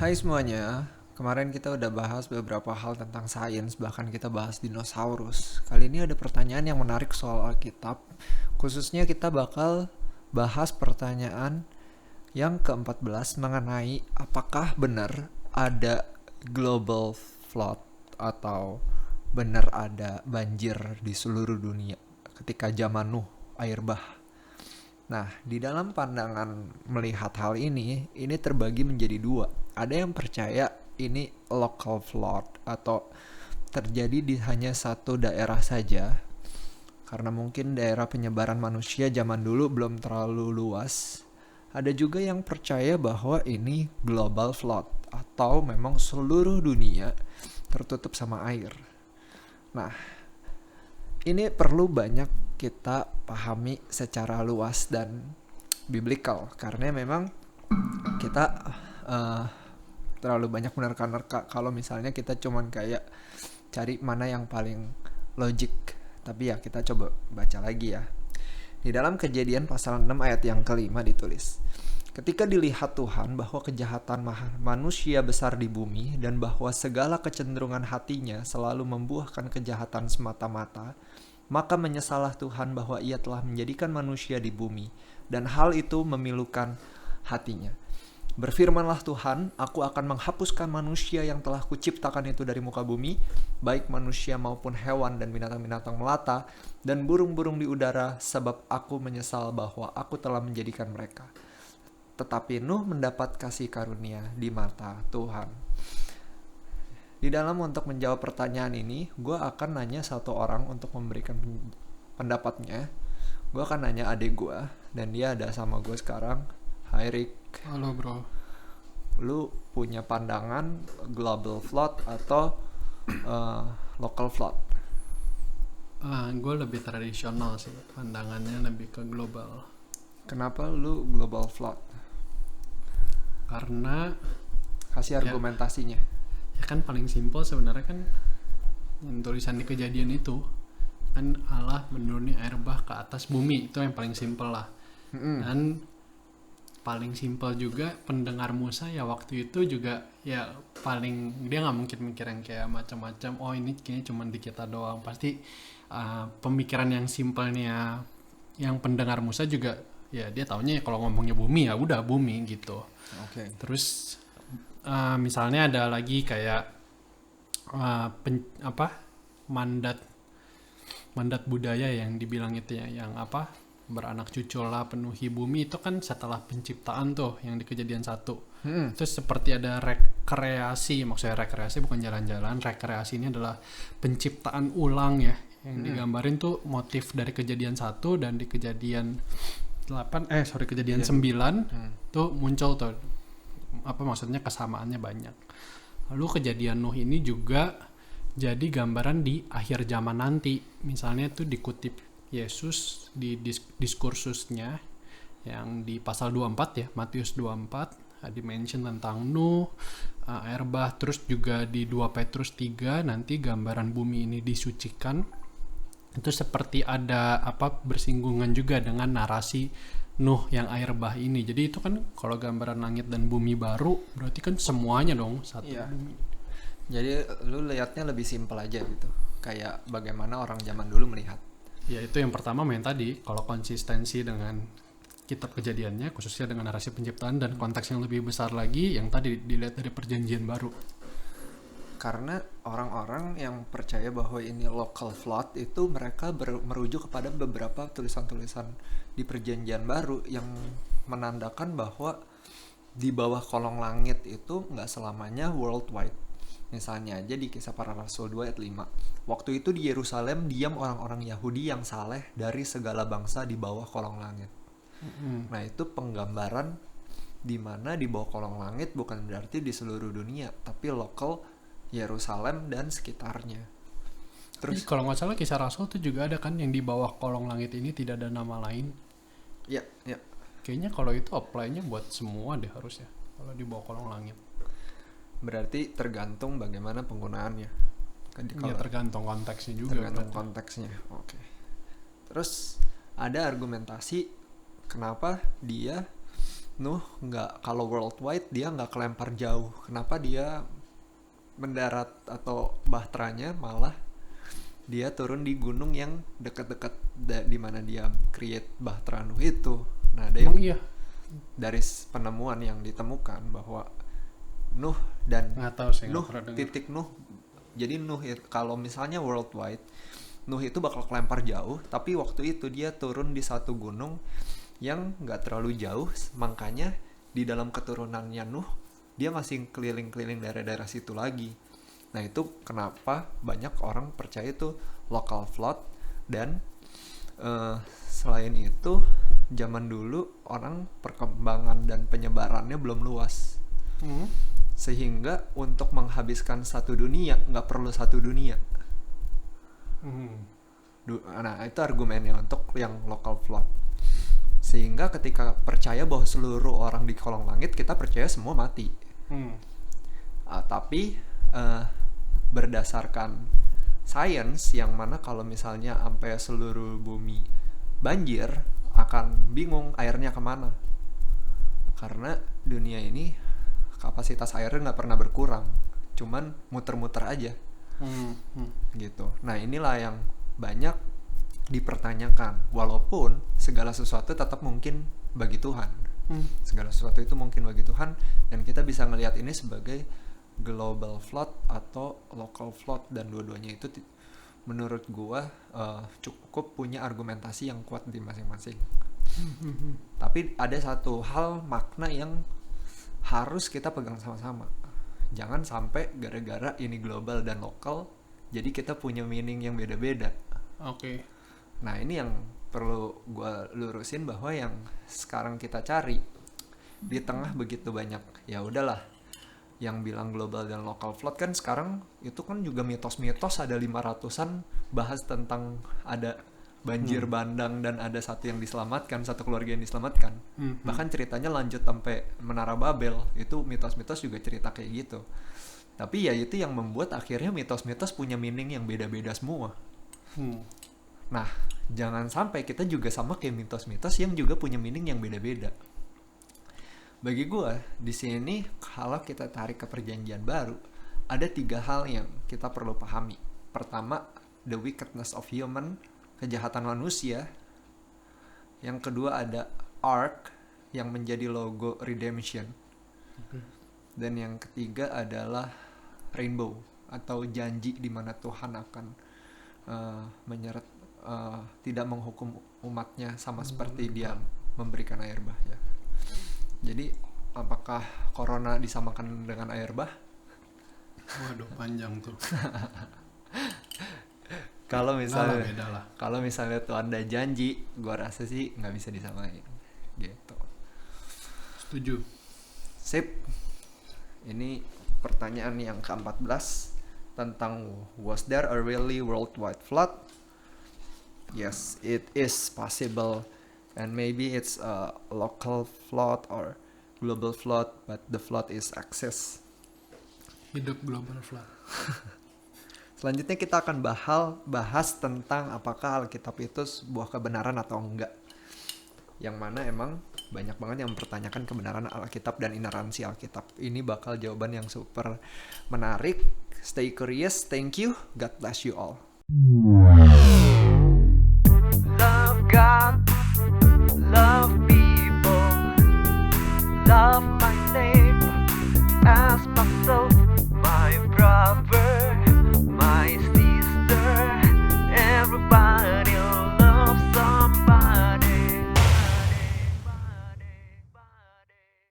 Hai semuanya, kemarin kita udah bahas beberapa hal tentang sains, bahkan kita bahas dinosaurus. Kali ini ada pertanyaan yang menarik soal Alkitab, khususnya kita bakal bahas pertanyaan yang ke-14 mengenai apakah benar ada global flood atau benar ada banjir di seluruh dunia ketika zaman Nuh, air bah. Nah, di dalam pandangan melihat hal ini terbagi menjadi dua. Ada yang percaya ini local flood atau terjadi di hanya satu daerah saja, karena mungkin daerah penyebaran manusia zaman dulu belum terlalu luas. Ada juga yang percaya bahwa ini global flood atau memang seluruh dunia tertutup sama air. Nah, ini perlu banyak kita pahami secara luas dan biblical, karena memang kita uh, terlalu banyak menerka-nerka kalau misalnya kita cuman kayak cari mana yang paling logik. Tapi ya kita coba baca lagi ya. Di dalam Kejadian pasal 6 ayat yang kelima ditulis, ketika dilihat Tuhan bahwa kejahatan manusia besar di bumi dan bahwa segala kecenderungan hatinya selalu membuahkan kejahatan semata-mata, maka menyesallah Tuhan bahwa ia telah menjadikan manusia di bumi, dan hal itu memilukan hatinya. Berfirmanlah Tuhan, aku akan menghapuskan manusia yang telah kuciptakan itu dari muka bumi, baik manusia maupun hewan dan binatang-binatang melata, dan burung-burung di udara, sebab aku menyesal bahwa aku telah menjadikan mereka. Tetapi Nuh mendapat kasih karunia di mata Tuhan. Di dalam untuk menjawab pertanyaan ini, gue akan nanya satu orang untuk memberikan pendapatnya. Gue akan nanya adik gue, dan dia ada sama gue sekarang. Hai Rick. Halo bro. Lu punya pandangan global flood atau local flood? Gue lebih tradisional sih, pandangannya lebih ke global. Kenapa lu global flood? Karena Kasih argumentasinya. ya kan paling simpel sebenarnya kan yang tulisan di Kejadian itu kan Allah menuruni air bah ke atas bumi, itu yang paling simpel lah. Dan paling simpel juga pendengar Musa ya waktu itu juga ya paling dia nggak mungkin mikir yang kayak macam-macam. Oh ini kayaknya cuma di kita doang. Pasti pemikiran yang simpelnya yang pendengar Musa juga ya dia taunya kalau ngomongnya bumi ya udah bumi gitu. Oke. Terus misalnya ada lagi kayak mandat budaya yang dibilang itu ya, yang apa beranak cuculah penuhi bumi, itu kan setelah penciptaan tuh yang di Kejadian 1. Terus seperti ada rekreasi, maksudnya rekreasi bukan jalan-jalan, rekreasi ini adalah penciptaan ulang ya, yang digambarin tuh motif dari Kejadian 1 dan di Kejadian 9 tuh muncul tuh apa maksudnya kesamaannya banyak. Lalu Kejadian Nuh ini juga jadi gambaran di akhir zaman nanti. Misalnya tuh dikutip Yesus di diskursusnya yang di pasal 24 ya, Matius 24 di-mention tentang Nuh, air bah, terus juga di 2 Petrus 3 nanti gambaran bumi ini disucikan. Itu seperti ada apa bersinggungan juga dengan narasi Nuh yang air bah ini. Jadi itu kan kalau gambaran langit dan bumi baru berarti kan semuanya dong satu bumi. Jadi lu lihatnya lebih simpel aja gitu, kayak bagaimana orang zaman dulu melihat. Ya itu yang pertama main tadi, kalau konsistensi dengan kitab kejadiannya, khususnya dengan narasi penciptaan dan konteks yang lebih besar lagi, yang tadi dilihat dari perjanjian baru. Karena orang-orang yang percaya bahwa ini local flood itu mereka merujuk kepada beberapa tulisan-tulisan di perjanjian baru yang menandakan bahwa di bawah kolong langit itu nggak selamanya worldwide. Misalnya aja di Kisah Para Rasul 2 ayat 5. Waktu itu di Yerusalem diam orang-orang Yahudi yang saleh dari segala bangsa di bawah kolong langit. Nah itu penggambaran di mana di bawah kolong langit bukan berarti di seluruh dunia, tapi lokal Yerusalem dan sekitarnya. Terus kalau nggak salah Kisah Rasul itu juga ada kan yang di bawah kolong langit ini tidak ada nama lain. Ya. Kayaknya kalau itu apply-nya buat semua deh harusnya. Kalau di bawah kolong langit. Berarti tergantung bagaimana penggunaannya. Ya tergantung konteksnya juga. Tergantung konteksnya. Oke. Terus ada argumentasi kenapa dia Nuh nggak, kalau worldwide dia nggak kelempar jauh. Kenapa dia mendarat atau bahteranya malah dia turun di gunung yang dekat-dekat di mana dia create bahtera Nuh itu. Nah, ada yang Emang iya? dari penemuan yang ditemukan bahwa Nuh dan Nggak tahu sih, nggak Nuh pernah dengar. titik Nuh. Jadi Nuh kalau misalnya worldwide, Nuh itu bakal kelempar jauh, tapi waktu itu dia turun di satu gunung yang nggak terlalu jauh, makanya di dalam keturunannya Nuh dia masih keliling-keliling daerah-daerah situ lagi. Nah itu kenapa banyak orang percaya itu local flood. Dan selain itu zaman dulu orang perkembangan dan penyebarannya belum luas, Hmm. sehingga untuk menghabiskan satu dunia nggak perlu satu dunia. Hmm. Nah itu argumennya untuk yang local flood. Sehingga ketika percaya bahwa seluruh orang di kolong langit, kita percaya semua mati. Hmm. Tapi berdasarkan sains, yang mana kalau misalnya sampai seluruh bumi banjir, akan bingung airnya kemana. Karena dunia ini kapasitas airnya nggak pernah berkurang, cuman muter-muter aja gitu. Nah inilah yang banyak dipertanyakan, walaupun segala sesuatu tetap mungkin bagi Tuhan. Segala sesuatu itu mungkin bagi Tuhan, dan kita bisa ngelihat ini sebagai global flood atau local flood, dan dua-duanya itu menurut gua cukup punya argumentasi yang kuat di masing-masing. Tapi ada satu hal makna yang harus kita pegang sama-sama. Jangan sampai gara-gara ini global dan lokal jadi kita punya meaning yang beda-beda. Oke. Nah ini yang perlu gue lurusin, bahwa yang sekarang kita cari di tengah begitu banyak, ya udahlah, yang bilang global dan local flood kan sekarang itu kan juga mitos-mitos, ada 500-an bahas tentang ada banjir bandang dan ada satu yang diselamatkan, satu keluarga yang diselamatkan. Bahkan ceritanya lanjut sampai Menara Babel, itu mitos-mitos juga cerita kayak gitu. Tapi ya itu yang membuat akhirnya mitos-mitos punya meaning yang beda-beda semua. Nah, jangan sampai kita juga sama kayak mitos-mitos yang juga punya meaning yang beda-beda. Bagi gue, di sini kalau kita tarik ke perjanjian baru, ada 3 hal yang kita perlu pahami. Pertama, the wickedness of human, kejahatan manusia. Yang kedua ada ark, yang menjadi logo redemption. Dan yang ketiga adalah rainbow, atau janji di mana Tuhan akan tidak menghukum umatnya sama seperti dia memberikan air bah ya. Jadi apakah corona disamakan dengan air bah? Waduh, panjang tuh. Kalau misalnya beda lah. kalau misalnya tuh ada janji, gua rasa sih nggak bisa disamain gitu. Setuju. Sip. Ini pertanyaan yang ke-14 tentang was there a really worldwide flood? Yes, it is possible, and maybe it's a local flood or global flood, but the flood is excess. Hidup global flood. Selanjutnya kita akan bahas tentang apakah Alkitab itu sebuah kebenaran atau enggak. Yang mana emang banyak banget yang mempertanyakan kebenaran Alkitab dan ineransi Alkitab. Ini bakal jawaban yang super menarik. Stay curious. Thank you. God bless you all.